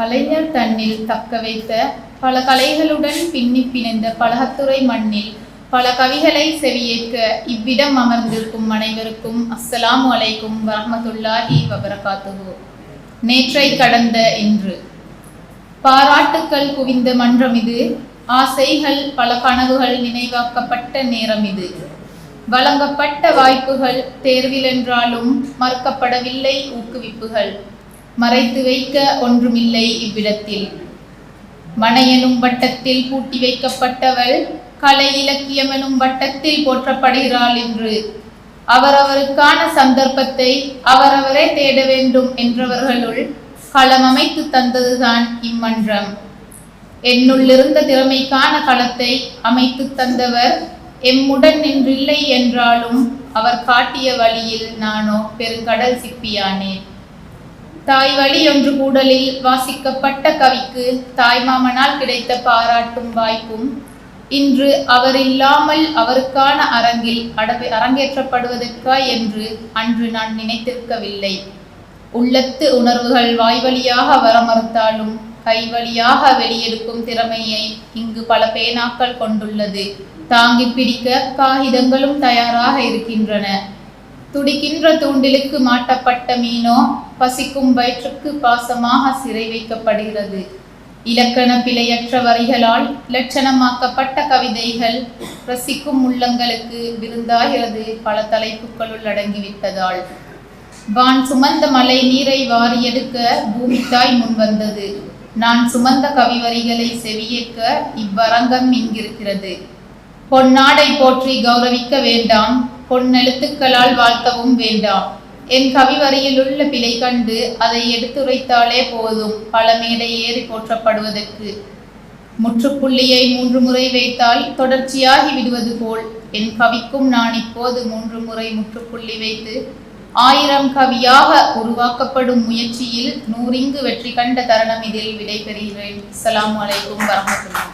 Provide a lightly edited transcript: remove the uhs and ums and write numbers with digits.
கலைஞர் தன்னில் தக்க வைத்த பல கலைகளுடன் பின்னி பிணைந்த பலகத்துறை மண்ணில் பல கவிகளை செவியேற்க இவ்விடம் அமர்ந்திருக்கும் அனைவருக்கும் அஸ்ஸலாமு அலைக்கும் வரஹ்மத்துல்லாஹி வபரகாத்துஹு. நேற்றை கடந்த இன்று பாராட்டுக்கள் குவிந்த மன்றம் இது. ஆசைகள் பல கனவுகள் நினைவாக்கப்பட்ட நேரம் இது. வழங்கப்பட்ட வாய்ப்புகள் தேர்வில் என்றாலும் மறுக்கப்படவில்லை ஊக்குவிப்புகள். மறைத்து வைக்க ஒன்றுமில்லை இவ்விடத்தில். மனையெனும் வட்டத்தில் பூட்டி வைக்கப்பட்டவள் கலை இலக்கியம் எனும் வட்டத்தில் போற்றப்படுகிறாள் என்று. அவரவருக்கான சந்தர்ப்பத்தை அவரவரே தேட வேண்டும் என்றவர்களுள் களம் அமைத்து தந்ததுதான் இம்மன்றம். என்னுள்ளிருந்த திறமைக்கான களத்தை அமைத்து தந்தவர் எம்முடன் நின்றில்லை என்றாலும் அவர் காட்டிய வழியில் நானோ பெருங்கடல் சிப்பியானேன். தாய் வழி ஒன்று கூடலில் வாசிக்கப்பட்ட கவிக்கு தாய்மாமனால் கிடைத்த பாராட்டும் வாய்ப்பும் இன்று அவர் இல்லாமல் அவருக்கான அரங்கில் அரங்கேற்றப்படுவதற்கா என்று அன்று நான் நினைத்திருக்கவில்லை. உள்ளத்து உணர்வுகள் வாய்வழியாக வர மறுத்தாலும் கைவழியாக வெளியெடுக்கும் திறமையை இங்கு பல பேனாக்கள் கொண்டுள்ளது. தாங்கி பிடிக்க காகிதங்களும் தயாராக இருக்கின்றன. துடிக்கின்ற தூண்டிலுக்கு மாட்டப்பட்ட மீனோ பசிக்கும் வயிற்றுக்கு பாசமாக சிறை வைக்கப்படுகிறது. இலக்கண பிழையற்ற வரிகளால் இலட்சணமாக்கப்பட்ட கவிதைகள் ரசிக்கும் உள்ளங்களுக்கு விருந்தாகிறது பல தலைப்புகளுள் அடங்கிவிட்டதால். வான் சுமந்த மலை நீரை வாரியெடுக்க பூமித்தாய் முன்வந்தது. நான் சுமந்த கவிவரிகளை செவியேற்க இவ்வரங்கம் இங்கிருக்கிறது. பொன்னாடை போற்றி கௌரவிக்க வேண்டாம், பொன்னெழுத்துக்களால் வாழ்த்தவும் வேண்டாம். என் கவிவரியில் உள்ள பிழை கண்டு அதை எடுத்துரைத்தாலே போதும் பல மேடை ஏறி போற்றப்படுவதற்கு. முற்றுப்புள்ளியை 3 முறை வைத்தால் தொடர்ச்சியாகி விடுவது போல் என் கவிக்கும் நான் இப்போது 3 முறை முற்றுப்புள்ளி வைத்து 1000 கவியாக உருவாக்கப்படும் முயற்சியில் 100 வெற்றி கண்ட தருணம் இதில் விடைபெறுகிறேன். அஸ்ஸலாமு அலைக்கும் வரஹ்மத்துல்லாஹி.